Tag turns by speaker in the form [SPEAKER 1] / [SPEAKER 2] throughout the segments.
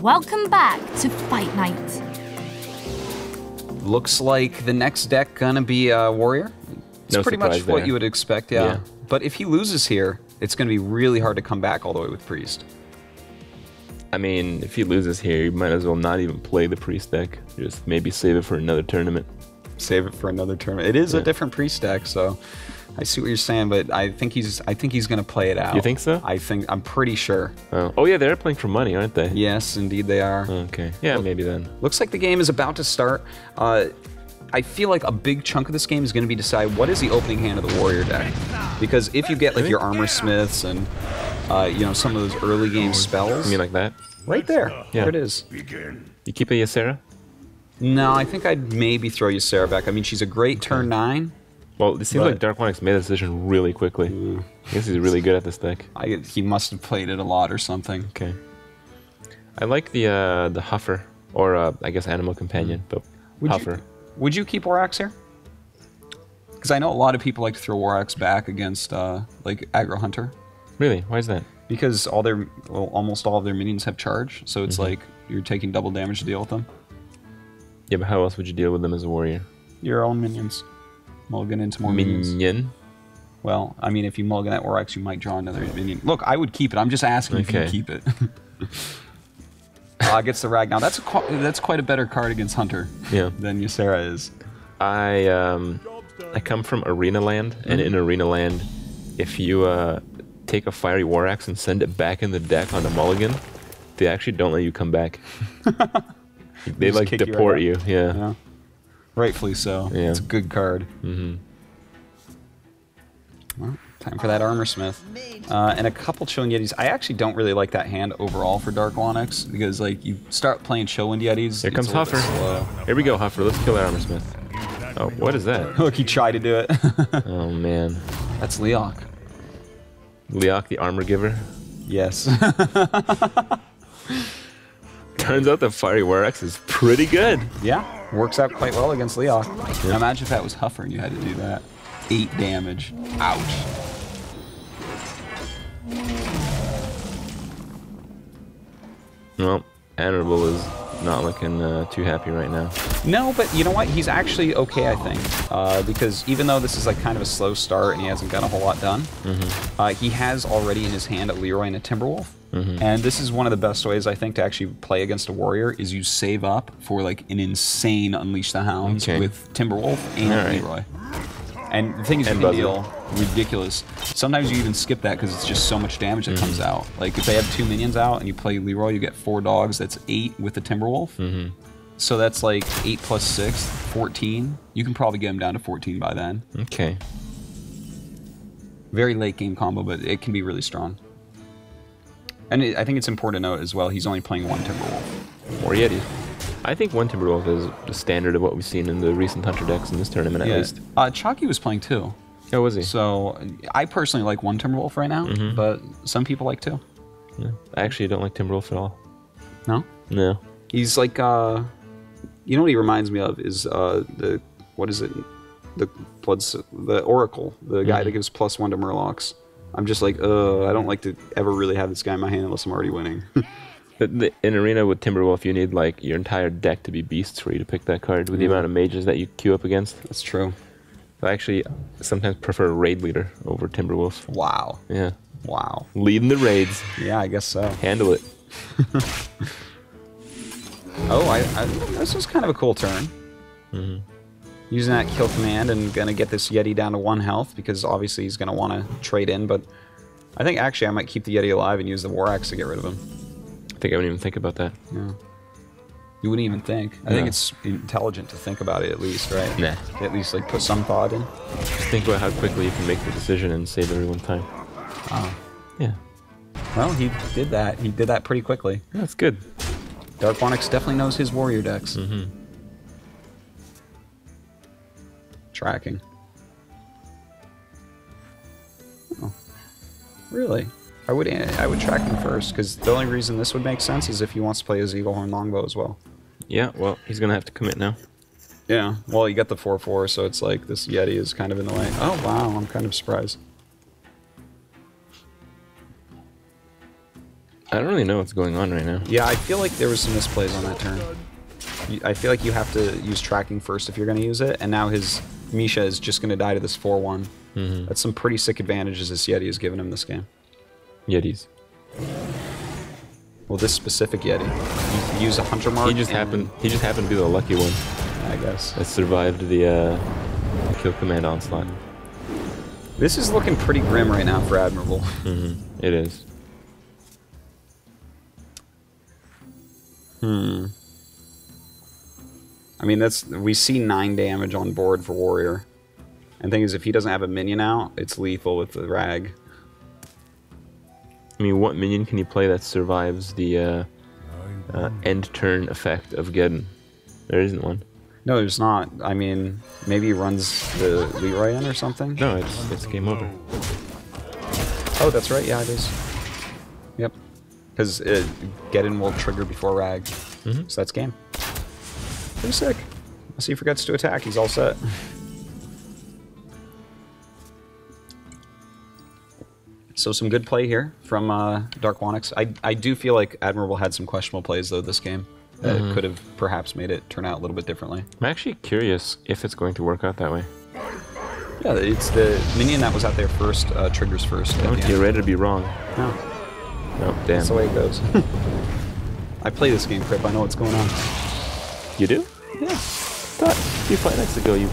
[SPEAKER 1] Welcome back to Fight Night.
[SPEAKER 2] Looks like the next deck gonna be Warrior. It's
[SPEAKER 3] No
[SPEAKER 2] pretty much
[SPEAKER 3] surprise
[SPEAKER 2] what
[SPEAKER 3] there.
[SPEAKER 2] you would expect, yeah. But if he loses here, it's gonna be really hard to come back all the way with Priest.
[SPEAKER 3] I mean, if he loses here, you might as well not even play the Priest deck. Just maybe save it for another tournament.
[SPEAKER 2] Save it for another tournament. It is a different Priest deck, so I see what you're saying, but I think he's gonna play it out.
[SPEAKER 3] You think so?
[SPEAKER 2] I'm pretty sure.
[SPEAKER 3] Oh yeah, they're playing for money, aren't they?
[SPEAKER 2] Yes, indeed they are.
[SPEAKER 3] Okay. Yeah, maybe then.
[SPEAKER 2] Looks like the game is about to start. I feel like a big chunk of this game is going to be decide what is the opening hand of the Warrior deck. Because if you get like your Armor Smiths and you know, some of those early game spells.
[SPEAKER 3] You mean like that?
[SPEAKER 2] Right there.
[SPEAKER 3] Yeah.
[SPEAKER 2] There it is.
[SPEAKER 3] You keep a Ysera?
[SPEAKER 2] No, I think I'd maybe throw Ysera back. I mean, she's a great turn 9.
[SPEAKER 3] Well, it seems like Darkwonyx made a decision really quickly. I guess he's really good at this deck.
[SPEAKER 2] He must have played it a lot or something.
[SPEAKER 3] Okay. I like the Huffer, or I guess Animal Companion, but Huffer.
[SPEAKER 2] Would you keep Warax here? Because I know a lot of people like to throw Warax back against like Aggro Hunter.
[SPEAKER 3] Really? Why is that?
[SPEAKER 2] Because almost all of their minions have charge, so it's like you're taking double damage to deal with them.
[SPEAKER 3] Yeah, but how else would you deal with them as a warrior?
[SPEAKER 2] Your own minions. Mulligan into more minions.
[SPEAKER 3] Minion?
[SPEAKER 2] Well, I mean, if you mulligan that Warax, you might draw another minion. Look, I would keep it. I'm just asking if you keep it. Gets the Ragnar. That's quite a better card against Hunter than Ysera is.
[SPEAKER 3] I come from Arena Land, and in Arena Land, if you take a Fiery Warax and send it back in the deck on a mulligan, they actually don't let you come back. They like deport you. Yeah.
[SPEAKER 2] Rightfully so. Yeah. It's a good card. Well, time for that Armor Smith. And a couple Chillwind Yetis. I actually don't really like that hand overall for Darkwonyx, because like you start playing Chillwind Yetis.
[SPEAKER 3] Here comes Huffer. Here we go, Huffer. Let's kill that Armor Smith. Oh, what is that?
[SPEAKER 2] Look, he tried to do it.
[SPEAKER 3] Oh man.
[SPEAKER 2] That's Leok.
[SPEAKER 3] Leok, the Armor Giver?
[SPEAKER 2] Yes.
[SPEAKER 3] Turns out the Fiery Warax is pretty good.
[SPEAKER 2] Yeah, works out quite well against Leok. Now imagine if that was Huffer and you had to do that. 8 damage. Ouch.
[SPEAKER 3] Well, Admirable is not looking too happy right now.
[SPEAKER 2] No, but you know what? He's actually okay, I think. Because even though this is like kind of a slow start and he hasn't got a whole lot done, he has already in his hand a Leroy and a Timberwolf. And this is one of the best ways, I think, to actually play against a Warrior, is you save up for like an insane Unleash the Hounds with Timberwolf and Leroy. And the thing is, you can deal ridiculous. Sometimes you even skip that because it's just so much damage that comes out. Like if they have 2 minions out and you play Leroy, you get 4 dogs. That's 8 with the Timberwolf. So that's like 8 plus 6, 14. You can probably get him down to 14 by then.
[SPEAKER 3] Okay.
[SPEAKER 2] Very late game combo, but it can be really strong. And I think it's important to note as well, he's only playing 1 Timberwolf.
[SPEAKER 3] More Yetis. I think 1 Timberwolf is the standard of what we've seen in the recent Hunter decks in this tournament, at least.
[SPEAKER 2] Chalky was playing 2.
[SPEAKER 3] Oh, was he?
[SPEAKER 2] So I personally like 1 Timberwolf right now, but some people like 2.
[SPEAKER 3] Yeah. I actually don't like Timberwolf at all.
[SPEAKER 2] No?
[SPEAKER 3] No.
[SPEAKER 2] He's like, you know what he reminds me of is what is it? The Oracle, the guy that gives +1 to Murlocs. I'm just like, I don't like to ever really have this guy in my hand unless I'm already winning.
[SPEAKER 3] In Arena with Timberwolf, you need like your entire deck to be beasts for you to pick that card with the amount of mages that you queue up against.
[SPEAKER 2] That's true.
[SPEAKER 3] I actually sometimes prefer Raid Leader over Timberwolf.
[SPEAKER 2] Wow.
[SPEAKER 3] Yeah.
[SPEAKER 2] Wow.
[SPEAKER 3] Leading the raids.
[SPEAKER 2] Yeah, I guess so.
[SPEAKER 3] Handle it.
[SPEAKER 2] This was kind of a cool turn. Using that kill command and gonna get this Yeti down to 1 health because obviously he's gonna want to trade in, but I think actually I might keep the Yeti alive and use the Warax to get rid of him.
[SPEAKER 3] I think I wouldn't even think about that.
[SPEAKER 2] Yeah. You wouldn't even think. I think it's intelligent to think about it at least, right?
[SPEAKER 3] Nah.
[SPEAKER 2] At least like put some thought in.
[SPEAKER 3] Just think about how quickly you can make the decision and save everyone time. Yeah.
[SPEAKER 2] Well, he did that. He did that pretty quickly.
[SPEAKER 3] Yeah, that's good.
[SPEAKER 2] Darkwonyx definitely knows his Warrior decks. Tracking. Oh. Really? I would track him first, because the only reason this would make sense is if he wants to play his Eaglehorn Longbow as well.
[SPEAKER 3] Yeah, well, he's going to have to commit now.
[SPEAKER 2] Yeah, well, you got the 4/4, so it's like this Yeti is kind of in the way. Oh, wow, I'm kind of surprised.
[SPEAKER 3] I don't really know what's going on right now.
[SPEAKER 2] Yeah, I feel like there was some misplays on that turn. I feel like you have to use tracking first if you're going to use it, and now his Misha is just going to die to this 4-1. That's some pretty sick advantages this Yeti has given him this game.
[SPEAKER 3] Yetis.
[SPEAKER 2] Well, this specific Yeti. You use a hunter mark.
[SPEAKER 3] He just happened to be the lucky one.
[SPEAKER 2] I guess.
[SPEAKER 3] That survived the kill command onslaught.
[SPEAKER 2] This is looking pretty grim right now for Admirable.
[SPEAKER 3] It is.
[SPEAKER 2] I mean, we see 9 damage on board for Warrior. And the thing is, if he doesn't have a minion out, it's lethal with the Rag.
[SPEAKER 3] I mean, what minion can you play that survives the end turn effect of Geddon? There isn't one.
[SPEAKER 2] No, there's not. I mean, maybe he runs the Leroy in or something?
[SPEAKER 3] No, it's game over.
[SPEAKER 2] Oh, that's right. Yeah, it is. Yep. Because Geddon will trigger before Rag. So that's game. Pretty sick. Unless he forgets to attack, he's all set. So some good play here from Darkwonyx. I do feel like Admirable had some questionable plays, though, this game. That could have perhaps made it turn out a little bit differently.
[SPEAKER 3] I'm actually curious if it's going to work out that way.
[SPEAKER 2] Yeah, it's the minion that was out there first, triggers first.
[SPEAKER 3] Don't get ready to be wrong.
[SPEAKER 2] No.
[SPEAKER 3] No, damn.
[SPEAKER 2] That's the way it goes. I play this game, Crip. I know what's going on.
[SPEAKER 3] You do?
[SPEAKER 2] Yeah.
[SPEAKER 3] Thought a few fight nights ago you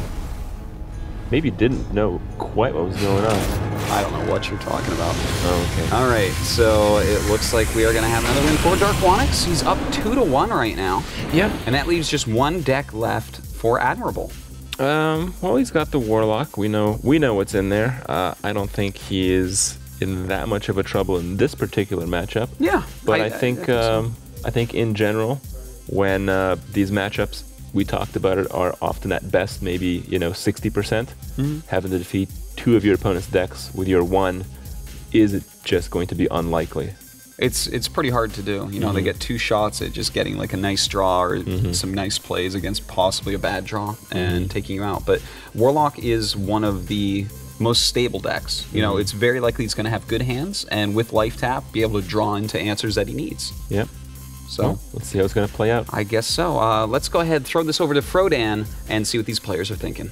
[SPEAKER 3] maybe didn't know quite what was going on.
[SPEAKER 2] I don't know what you're talking about.
[SPEAKER 3] Oh, okay.
[SPEAKER 2] All right, so it looks like we are going to have another win for Darkwonyx. He's up 2-1 right now.
[SPEAKER 3] Yeah.
[SPEAKER 2] And that leaves just one deck left for Admirable.
[SPEAKER 3] Well, he's got the Warlock. We know what's in there. I don't think he is in that much of a trouble in this particular matchup.
[SPEAKER 2] Yeah.
[SPEAKER 3] But I think in general, when these matchups we talked about it are often at best maybe 60%, having to defeat 2 of your opponent's decks with your 1 is just going to be unlikely.
[SPEAKER 2] It's pretty hard to do. They get 2 shots at just getting like a nice draw or some nice plays against possibly a bad draw and taking you out. But Warlock is one of the most stable decks. It's very likely he's going to have good hands and with life tap be able to draw into answers that he needs.
[SPEAKER 3] Yep.
[SPEAKER 2] So
[SPEAKER 3] well, let's see how it's going to play out.
[SPEAKER 2] I guess so. Let's go ahead, throw this over to Frodan and see what these players are thinking.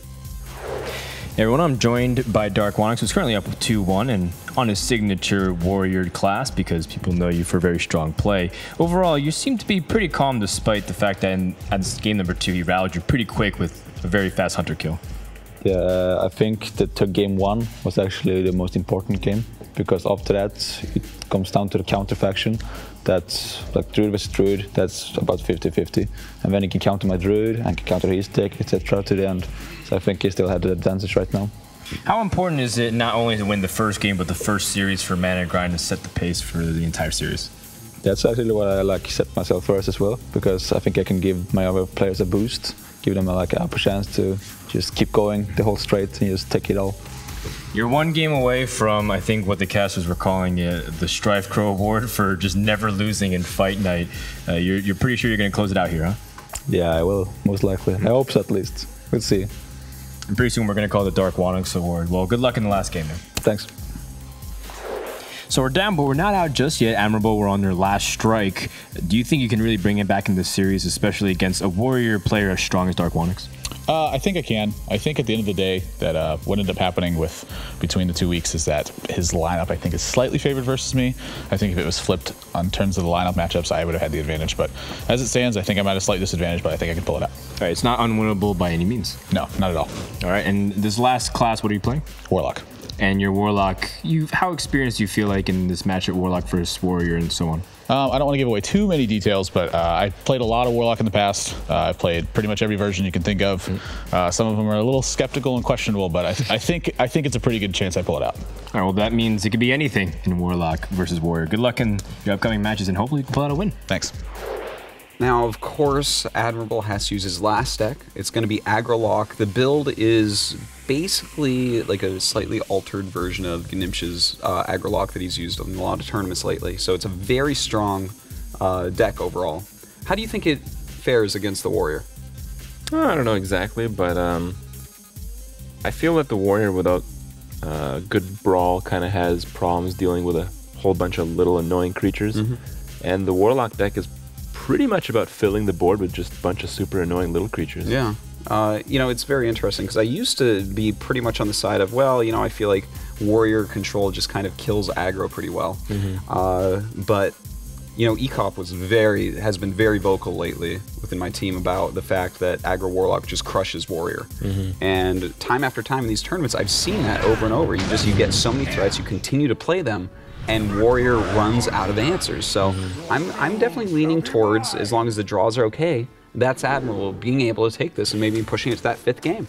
[SPEAKER 4] Hey everyone, I'm joined by Darkwonyx, who's currently up with 2-1 and on his signature warrior class because people know you for very strong play. Overall, you seem to be pretty calm despite the fact that at this game number 2, he rallied you pretty quick with a very fast hunter kill.
[SPEAKER 5] Yeah, I think that game 1 was actually the most important game because after that it comes down to the counter faction. That's like Druid versus Druid, that's about 50-50. And then he can counter my Druid and can counter his deck, etc. to the end. So I think he still had the advantage right now.
[SPEAKER 4] How important is it not only to win the first game, but the first series for ManaGrind to set the pace for the entire series?
[SPEAKER 5] That's actually what I set myself first as well, because I think I can give my other players a boost, give them a chance to just keep going the whole straight and just take it all.
[SPEAKER 4] You're 1 game away from, I think, what the casters were calling the Strife Crow Award for just never losing in Fight Night. You're pretty sure you're going to close it out here, huh?
[SPEAKER 5] Yeah, I will, most likely. I hope so, at least. We'll see.
[SPEAKER 4] And pretty soon we're going to call it the Darkwonyx Award. Well, good luck in the last game, man.
[SPEAKER 5] Thanks.
[SPEAKER 4] So we're down, but we're not out just yet. Admirable, we're on their last strike. Do you think you can really bring it back in this series, especially against a warrior player as strong as Darkwonyx?
[SPEAKER 6] I think I can. I think at the end of the day that what ended up happening between the 2 weeks is that his lineup, I think, is slightly favored versus me. I think if it was flipped on terms of the lineup matchups, I would have had the advantage. But as it stands, I think I'm at a slight disadvantage, but I think I can pull it out.
[SPEAKER 4] All right, it's not unwinnable by any means.
[SPEAKER 6] No, not at all.
[SPEAKER 4] All right, and this last class, what are you playing?
[SPEAKER 6] Warlock.
[SPEAKER 4] And your Warlock, how experienced do you feel like in this matchup, Warlock versus Warrior and so on?
[SPEAKER 6] I don't want to give away too many details, but I've played a lot of Warlock in the past. I've played pretty much every version you can think of. Some of them are a little skeptical and questionable, but I think it's a pretty good chance I pull it out.
[SPEAKER 4] All right, well, that means it could be anything in Warlock versus Warrior. Good luck in your upcoming matches, and hopefully you can pull out a win.
[SPEAKER 6] Thanks.
[SPEAKER 2] Now, of course, Admirable has to use his last deck. It's going to be Aggro Lock. The build is basically like a slightly altered version of Gnimsh's Aggro Lock that he's used in a lot of tournaments lately. So it's a very strong deck overall. How do you think it fares against the Warrior?
[SPEAKER 3] I don't know exactly, but I feel that the Warrior without good Brawl kind of has problems dealing with a whole bunch of little annoying creatures. And the Warlock deck is pretty much about filling the board with just a bunch of super annoying little creatures.
[SPEAKER 2] Yeah. You know, it's very interesting because I used to be pretty much on the side of, well, you know, I feel like warrior control just kind of kills aggro pretty well. But, you know, ECOP has been very vocal lately within my team about the fact that aggro warlock just crushes warrior. And time after time in these tournaments, I've seen that over and over. You get so many threats, you continue to play them, and warrior runs out of answers. So I'm definitely leaning towards, as long as the draws are okay, that's admirable, being able to take this and maybe pushing it to that 5th game.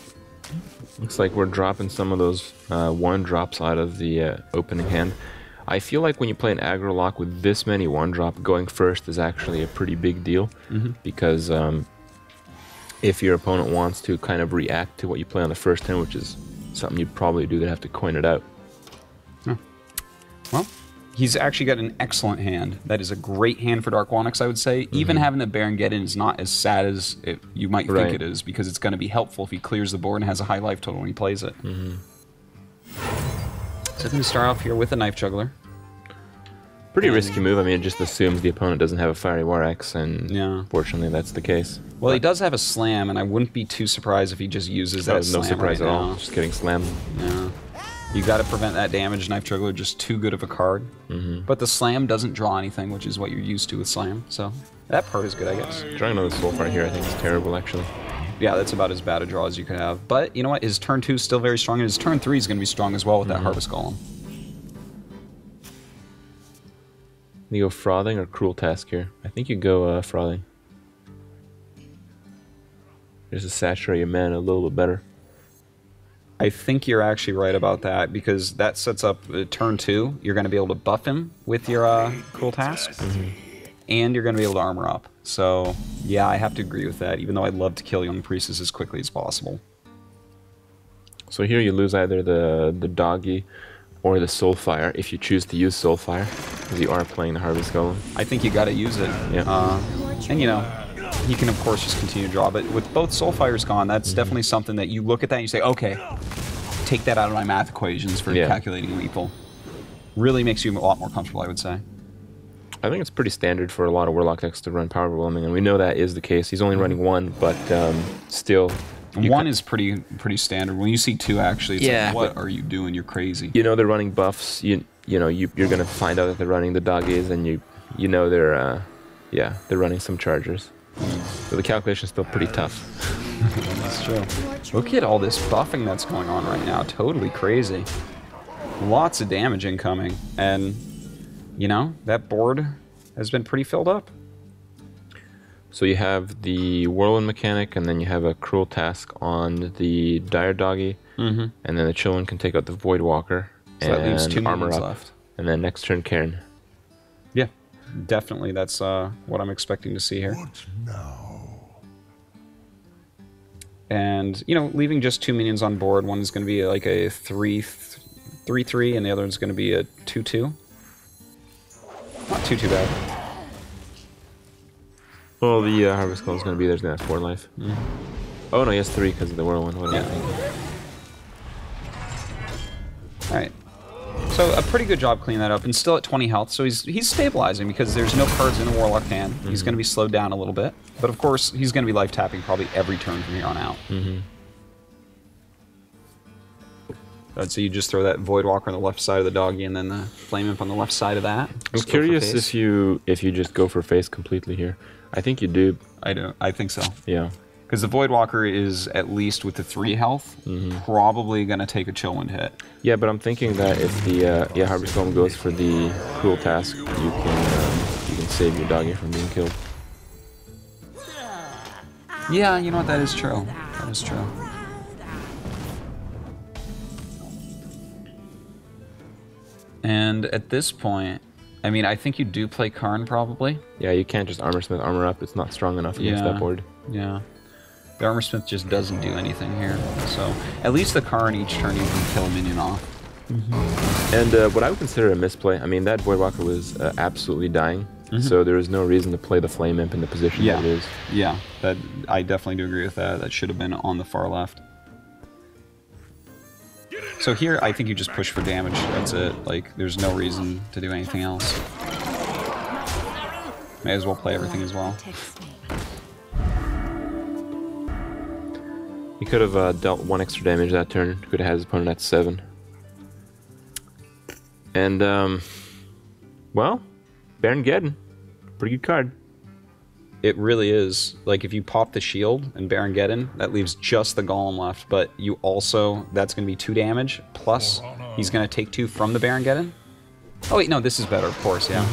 [SPEAKER 3] Looks like we're dropping some of those 1-drops out of the opening hand. I feel like when you play an aggro lock with this many 1-drop, going first is actually a pretty big deal, because if your opponent wants to kind of react to what you play on the first turn, which is something you'd probably do, they'd have to coin it out.
[SPEAKER 2] Well, he's actually got an excellent hand. That is a great hand for Darkwonyx, I would say. Even having the Baron get in is not as sad as you might think it is, because it's going to be helpful if he clears the board and has a high life total when he plays it. So I'm going to start off here with a Knife Juggler.
[SPEAKER 3] Pretty risky move. I mean, it just assumes the opponent doesn't have a Fiery War Axe, and fortunately that's the case.
[SPEAKER 2] Well, he does have a Slam, and I wouldn't be too surprised if he just uses that Slam.
[SPEAKER 3] No surprise at all. Just getting slammed.
[SPEAKER 2] Yeah. You got to prevent that damage. Knife Juggler, just too good of a card. But the Slam doesn't draw anything, which is what you're used to with Slam. So that part is good, I guess.
[SPEAKER 3] Drawing another Soulfire here, I think, is terrible, actually.
[SPEAKER 2] Yeah, that's about as bad a draw as you could have. But you know what? His turn 2 is still very strong, and his turn 3 is going to be strong as well with that Harvest Golem.
[SPEAKER 3] You go Frothing or Cruel Task here? I think you go Frothing. Just to saturate your mana a little bit better.
[SPEAKER 2] I think you're actually right about that, because that sets up turn 2. You're going to be able to buff him with your Cruel Task, and you're going to be able to armor up. So, yeah, I have to agree with that, even though I'd love to kill Young Priestess as quickly as possible.
[SPEAKER 3] So here you lose either the Doggy or the Soulfire, if you choose to use Soulfire, because you are playing the Harvest Golem.
[SPEAKER 2] I think you got to use it.
[SPEAKER 3] Yeah.
[SPEAKER 2] And, you know, he can, of course, just continue to draw. But with both Soulfires gone, that's definitely something that you look at that and you say, okay, take that out of my math equations for calculating lethal. Really makes you a lot more comfortable, I would say.
[SPEAKER 3] I think it's pretty standard for a lot of Warlock decks to run Power Overwhelming, and we know that is the case. He's only running 1, but still...
[SPEAKER 2] 1 is pretty standard. When you see 2, actually, it's like, what are you doing? You're crazy.
[SPEAKER 3] You know they're running buffs. You know you're gonna find out that they're running the Doggies, and you know they're running some Chargers. So the calculation's still pretty tough.
[SPEAKER 2] That's true. Look at all this buffing that's going on right now. Totally crazy. Lots of damage incoming, and you know that board has been pretty filled up.
[SPEAKER 3] So you have the Whirlwind mechanic, and then you have a Cruel Task on the Dire Doggy, and then the Chillwind can take out the Void Walker,
[SPEAKER 2] so
[SPEAKER 3] and
[SPEAKER 2] that leaves 2
[SPEAKER 3] armor
[SPEAKER 2] minions
[SPEAKER 3] up,
[SPEAKER 2] left.
[SPEAKER 3] And then next turn, Cairn.
[SPEAKER 2] Yeah, definitely. That's what I'm expecting to see here.
[SPEAKER 7] What now?
[SPEAKER 2] And you know, leaving just 2 minions on board. One is going to be like a 3/3, and the other one's going to be a 2/2. Not too bad.
[SPEAKER 3] Well, the Harvest Golem is going to be there. He's going to have 4 life. Oh no, he has 3 because of the Whirlwind. What am I thinking?
[SPEAKER 2] Alright. So a pretty good job cleaning that up, and still at 20 health, so he's stabilizing because there's no cards in the Warlock hand. He's going to be slowed down a little bit, but of course he's going to be life tapping probably every turn from here on out. So you just throw that Void Walker on the left side of the Doggy, and then the Flame Imp on the left side of that.
[SPEAKER 3] I'm curious if you just go for face completely here. I think you do.
[SPEAKER 2] I do. I think so.
[SPEAKER 3] Yeah.
[SPEAKER 2] Because the Void Walker is, at least with the 3 health, probably going to take a Chillwind hit.
[SPEAKER 3] Yeah, but I'm thinking that if the Harvest Golem goes for the Cruel Task, you can save your Doggy from being killed.
[SPEAKER 2] Yeah, you know what? That is true. That is true. And at this point, I mean, I think you do play Karn probably.
[SPEAKER 3] Yeah, you can't just Armor Smith, Armor Up. It's not strong enough against that board.
[SPEAKER 2] Yeah. The Armor Smith just doesn't do anything here. So at least the Karn each turn you can kill a minion off.
[SPEAKER 3] And what I would consider a misplay, I mean, that Void Walker was absolutely dying. So there is no reason to play the Flame Imp in the position that it is.
[SPEAKER 2] Yeah, I definitely do agree with that. That should have been on the far left. So here, I think you just push for damage. That's it. Like, there's no reason to do anything else. May as well play everything as well.
[SPEAKER 3] He could have dealt 1 extra damage that turn. Could have had his opponent at 7. And, well, Baron Geddon. Pretty good card.
[SPEAKER 2] It really is. Like, if you pop the shield and Baron Geddon, that leaves just the Golem left, but you also, that's going to be 2 damage, plus he's going to take 2 from the Baron Geddon. Oh, wait, no, this is better, of course, yeah.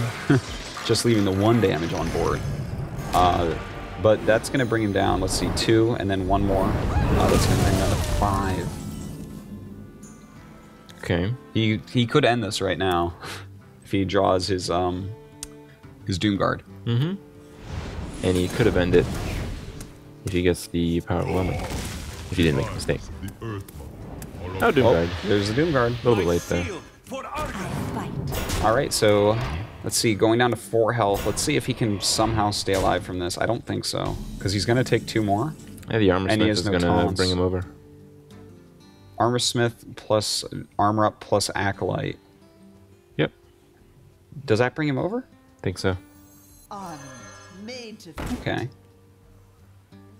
[SPEAKER 2] Just leaving the 1 damage on board. But that's going to bring him down, let's see, 2, and then 1 more. That's going to bring him down to 5.
[SPEAKER 3] Okay.
[SPEAKER 2] He could end this right now if he draws his Doomguard.
[SPEAKER 3] Mm-hmm. And he could have ended if he gets the Power Woman. If he didn't make a mistake. Oh, Doomguard.
[SPEAKER 2] There's the Doomguard.
[SPEAKER 3] A little bit late there.
[SPEAKER 2] Alright, so let's see, going down to 4 health. Let's see if he can somehow stay alive from this. I don't think so, because he's going to take 2 more.
[SPEAKER 3] Yeah, the Armor Smith is going to bring him over.
[SPEAKER 2] Armor Smith plus Armor Up plus Acolyte.
[SPEAKER 3] Yep.
[SPEAKER 2] Does that bring him over?
[SPEAKER 3] Think so.
[SPEAKER 2] Okay.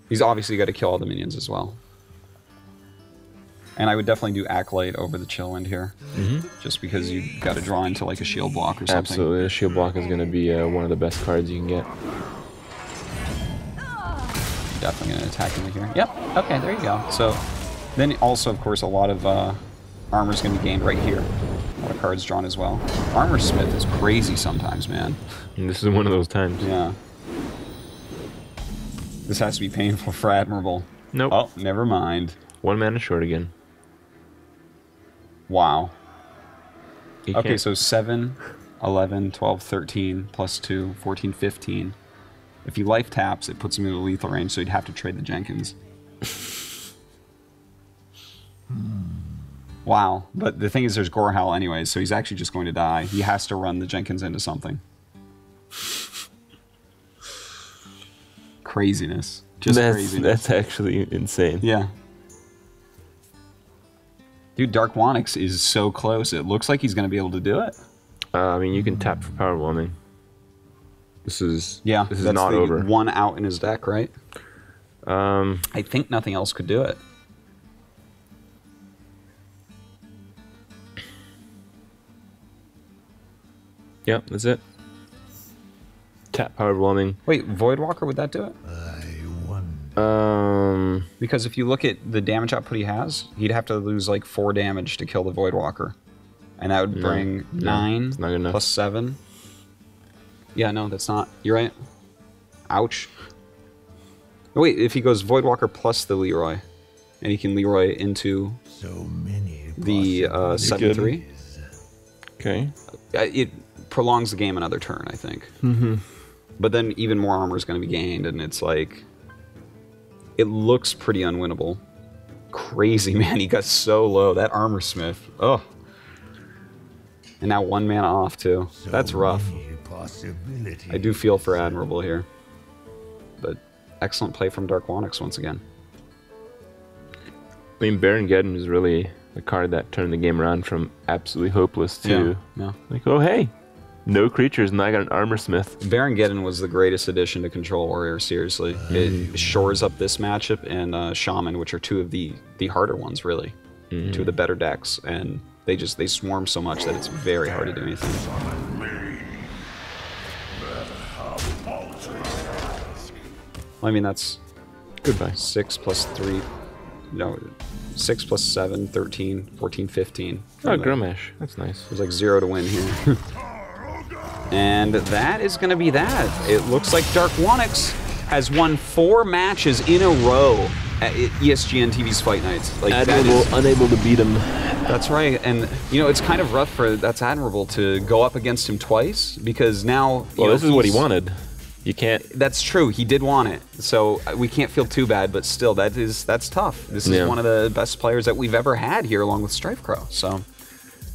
[SPEAKER 2] He's obviously got to kill all the minions as well. And I would definitely do Acolyte over the Chillwind here. Just because you've got to draw into like a shield block or something.
[SPEAKER 3] Absolutely, a shield block is going to be one of the best cards you can get.
[SPEAKER 2] Definitely going to attack him here. Yep, okay, there you go. So, then also, of course, a lot of armor is going to be gained right here. A lot of cards drawn as well. Armor Smith is crazy sometimes, man.
[SPEAKER 3] And this is one of those times.
[SPEAKER 2] Yeah. This has to be painful for Admirable.
[SPEAKER 3] Nope.
[SPEAKER 2] Oh, never mind.
[SPEAKER 3] 1 mana short again.
[SPEAKER 2] Wow. Okay, so 7, 11, 12, 13, plus 2, 14, 15. If he life taps, it puts him in the lethal range, so he'd have to trade the Jenkins. Wow. But the thing is, there's Gorehowl anyways, so he's actually just going to die. He has to run the Jenkins into something. Craziness. Just craziness.
[SPEAKER 3] That's actually insane.
[SPEAKER 2] Yeah. Dude, Darkwonyx is so close. It looks like he's going to be able to do it.
[SPEAKER 3] I mean, you can tap for Power Whelming. This is
[SPEAKER 2] not
[SPEAKER 3] over.
[SPEAKER 2] 1 out in his deck, right? I think nothing else could do it.
[SPEAKER 3] Yep, that's it. Tap Power Whelming.
[SPEAKER 2] Wait, Voidwalker, would that do it? Because if you look at the damage output he has, he'd have to lose like 4 damage to kill the Voidwalker. And that would bring 9 plus 7. Yeah, no, that's not. You're right. Ouch. Wait, if he goes Voidwalker plus the Leroy, and he can Leroy into the 7/3.
[SPEAKER 3] Okay.
[SPEAKER 2] It prolongs the game another turn, I think. But then even more armor is going to be gained, and it's like... It looks pretty unwinnable. Crazy, man. He got so low. That Armor Smith. Oh. And now 1 mana off, too. That's rough. I do feel for Admirable here. But excellent play from Darkwonyx once again.
[SPEAKER 3] I mean, Baron Geddon is really a card that turned the game around from absolutely hopeless to... Like, oh, hey. No creatures, and I got an Armor Smith.
[SPEAKER 2] Baron Geddon was the greatest addition to Control Warrior, seriously. It shores up this matchup and Shaman, which are 2 of the harder ones, really. 2 of the better decks, and they swarm so much that it's very hard to do anything. Well, I mean, that's...
[SPEAKER 3] Goodbye.
[SPEAKER 2] 6 plus 3... No, 6 plus 7, 13, 14, 15.
[SPEAKER 3] Oh, Grommash. That's nice.
[SPEAKER 2] There's like 0 to win here. And that is going to be that. It looks like Darkwonyx has won 4 matches in a row at ESGN TV's Fight Nights. Like,
[SPEAKER 3] unable to beat him.
[SPEAKER 2] That's right. And, you know, it's kind of rough for ThatsAdmirable to go up against him twice, because now...
[SPEAKER 3] Well, this is what he wanted. You can't...
[SPEAKER 2] That's true. He did want it. So we can't feel too bad, but still, that's tough. This is one of the best players that we've ever had here, along with Strifecrow. So...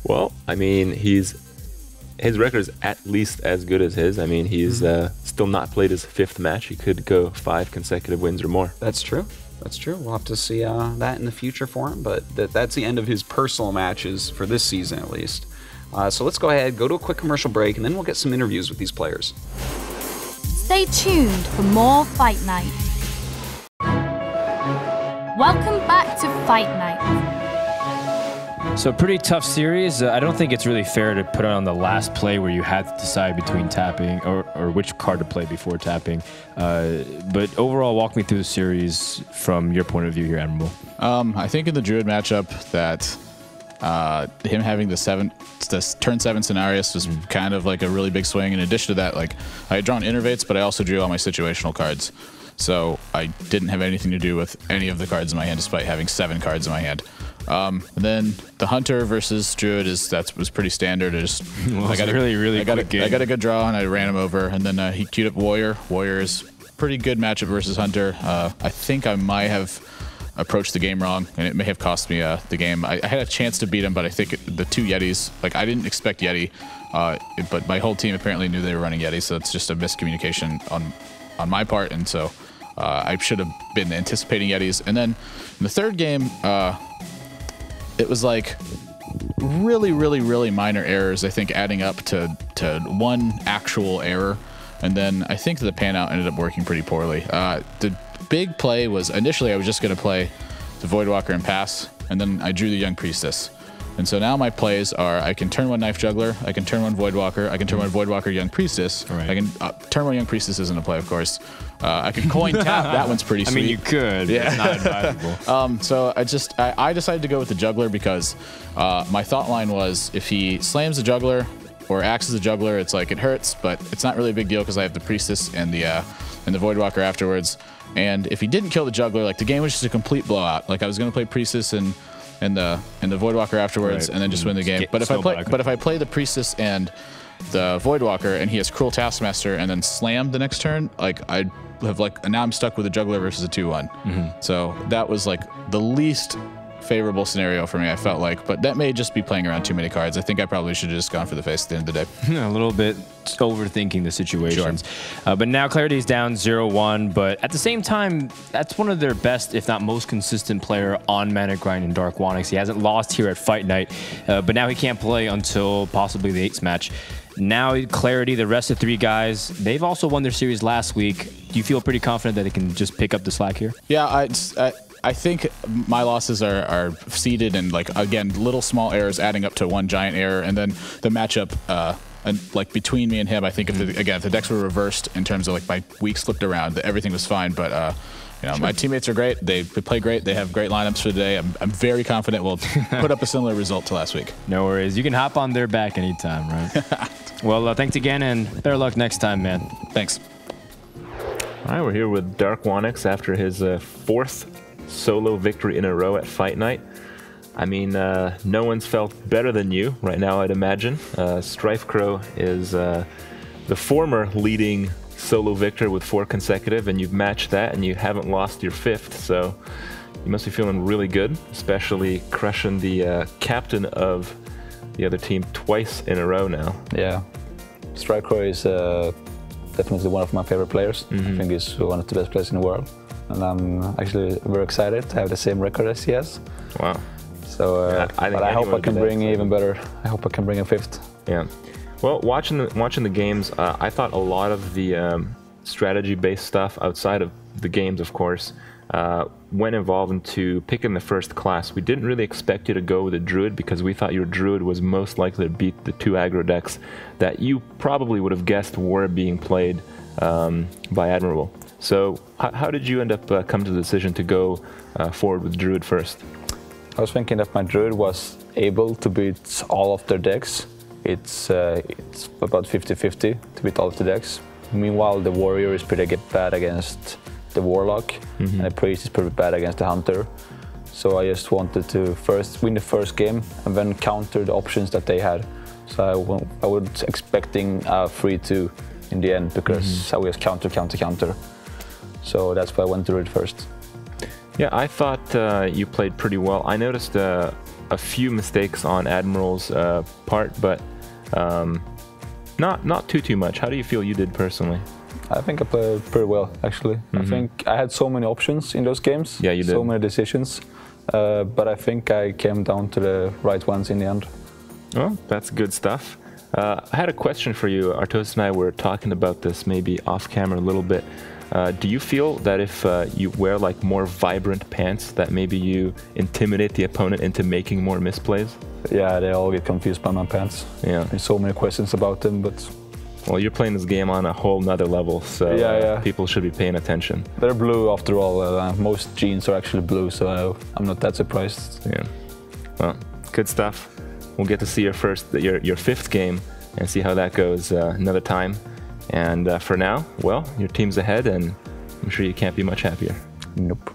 [SPEAKER 3] Well, I mean, his record is at least as good as his. I mean, he's still not played his 5th match. He could go 5 consecutive wins or more.
[SPEAKER 2] That's true. That's true. We'll have to see that in the future for him, but that's the end of his personal matches for this season, at least. So let's go ahead, go to a quick commercial break, and then we'll get some interviews with these players.
[SPEAKER 1] Stay tuned for more Fight Night. Welcome back to Fight Night.
[SPEAKER 4] So pretty tough series. I don't think it's really fair to put it on the last play where you had to decide between tapping or which card to play before tapping. But overall, walk me through the series from your point of view here, Admirable.
[SPEAKER 6] I think in the Druid matchup that him having the turn 7 Cenarius was kind of like a really big swing. In addition to that, like I had drawn Innervates, but I also drew all my situational cards. So I didn't have anything to do with any of the cards in my hand, despite having 7 cards in my hand. And then the Hunter versus Druid was pretty standard. I got a good draw and I ran him over, and then he queued up Warrior. Warrior is pretty good matchup versus Hunter. I think I might have approached the game wrong, and it may have cost me the game. I had a chance to beat him, but I think the 2 Yetis, like I didn't expect Yeti, but my whole team apparently knew they were running Yeti, so it's just a miscommunication on my part, and so I should have been anticipating Yetis. And then in the third game, it was like really minor errors, I think, adding up to one actual error. And then I think the pan out ended up working pretty poorly. The big play was initially I was just going to play the Voidwalker and pass, and then I drew the Young Priestess. And so now my plays are I can turn 1 Knife Juggler, I can turn 1 Voidwalker, I can turn 1 Voidwalker Young Priestess. Right. I can turn 1 Young Priestess isn't a play, of course. I can coin tap. That one's pretty sweet.
[SPEAKER 4] I mean, you could. Yeah. But it's not advisable.
[SPEAKER 6] So I decided to go with the Juggler because my thought line was if he slams the Juggler or axes the Juggler, it's like it hurts, but it's not really a big deal because I have the Priestess and the Voidwalker afterwards. And if he didn't kill the Juggler, like the game was just a complete blowout. Like I was going to play Priestess and the Voidwalker afterwards, right, and then just win the game. But if I play the Priestess and the Voidwalker and he has Cruel Taskmaster and then slam the next turn, like I'd have now I'm stuck with a Juggler versus a 2/1. So that was like the least favorable scenario for me, I felt like, but that may just be playing around too many cards. I think I probably should have just gone for the face at the end of the day.
[SPEAKER 4] A little bit overthinking the situations. Sure. But now Clarity's down 0-1, but at the same time, that's one of their best, if not most consistent player on ManaGrind and Darkwonyx. He hasn't lost here at Fight Night, but now he can't play until possibly the 8th match. Now Clarity, the rest of 3 guys, they've also won their series last week. Do you feel pretty confident that they can just pick up the slack here?
[SPEAKER 6] Yeah, I think my losses are seeded and, like, again, little small errors adding up to one giant error, and then the matchup, like between me and him, I think if the decks were reversed in terms of like my weeks flipped around, that everything was fine. But you know, sure, my teammates are great. They play great. They have great lineups for today. I'm very confident we'll put up a similar result to last week.
[SPEAKER 4] No worries. You can hop on their back anytime, right? Well, thanks again, and better luck next time, man.
[SPEAKER 6] Thanks.
[SPEAKER 3] All right, we're here with Darkwonyx after his 4th solo victory in a row at Fight Night. I mean, no one's felt better than you right now, I'd imagine. Strife Crow is the former leading solo victor with 4 consecutive, and you've matched that, and you haven't lost your 5th, so you must be feeling really good, especially crushing the captain of the other team twice in a row now.
[SPEAKER 5] Yeah, Strife Crow is definitely one of my favorite players. I think he's one of the best players in the world. And I'm actually very excited to have the same record as he has. Wow. So, I hope I can bring even better. I hope I can bring a 5th.
[SPEAKER 3] Yeah. Well, watching the games, I thought a lot of the strategy-based stuff outside of the games, of course, went involved into picking the first class. We didn't really expect you to go with a Druid because we thought your Druid was most likely to beat the 2 aggro decks that you probably would have guessed were being played by Admirable. So how did you end up come to the decision to go forward with Druid first?
[SPEAKER 5] I was thinking that my Druid was able to beat all of their decks. It's about 50-50 to beat all of the decks. Meanwhile, the Warrior is pretty bad against the Warlock, and the Priest is pretty bad against the Hunter. So I just wanted to first win the first game and then counter the options that they had. So I was expecting a 3-2 in the end because I was counter. So that's why I went through it first.
[SPEAKER 3] Yeah, I thought you played pretty well. I noticed a few mistakes on Admiral's part, but not too much. How do you feel you did personally?
[SPEAKER 5] I think I played pretty well, actually. I think I had so many options in those games.
[SPEAKER 3] Yeah, you did.
[SPEAKER 5] So many decisions. But I think I came down to the right ones in the end.
[SPEAKER 3] Well, that's good stuff. I had a question for you. Artos and I were talking about this maybe off camera a little bit. Do you feel that if you wear like more vibrant pants, that maybe you intimidate the opponent into making more misplays?
[SPEAKER 5] Yeah, they all get confused by my pants.
[SPEAKER 3] Yeah.
[SPEAKER 5] There's so many questions about them, but...
[SPEAKER 3] Well, you're playing this game on a whole nother level, so people should be paying attention.
[SPEAKER 5] They're blue after all. Most jeans are actually blue, so I'm not that surprised.
[SPEAKER 3] Yeah. Well, good stuff. We'll get to see your fifth game and see how that goes another time. And for now, well, your team's ahead, and I'm sure you can't be much happier.
[SPEAKER 5] Nope.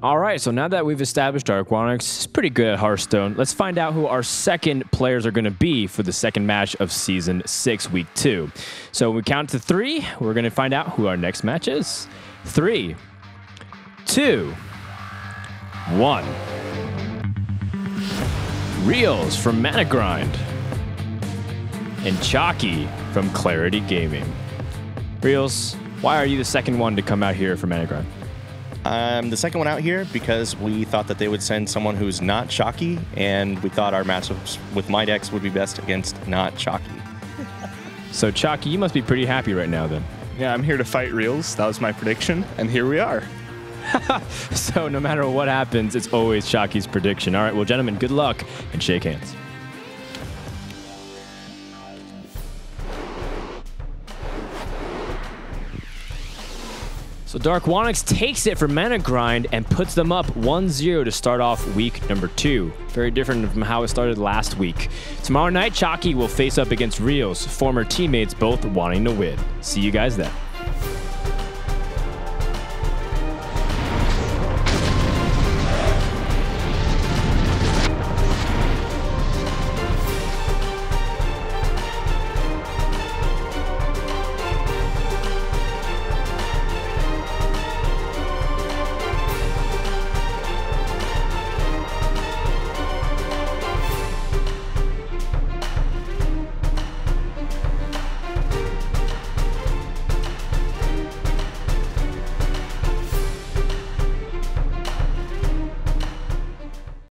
[SPEAKER 4] All right, so now that we've established Darkwonyx is pretty good at Hearthstone, let's find out who our second players are going to be for the second match of Season 6, Week 2. So when we count to 3, we're going to find out who our next match is. 3, 2, 1. Reels from ManaGrind. And Chalky from Clarity Gaming. Reels, why are you the second one to come out here for ManaGrind?
[SPEAKER 7] I'm the second one out here because we thought that they would send someone who's not Chalky, and we thought our matchups with my decks would be best against not Chalky.
[SPEAKER 4] So Chalky, you must be pretty happy right now then.
[SPEAKER 8] Yeah, I'm here to fight Reels. That was my prediction, and here we are.
[SPEAKER 4] So no matter what happens, it's always Chalky's prediction. All right, well, gentlemen, good luck, and shake hands. So Darkwonyx takes it from ManaGrind and puts them up 1-0 to start off week number 2. Very different from how it started last week. Tomorrow night, Chalky will face up against Reels, former teammates both wanting to win. See you guys then.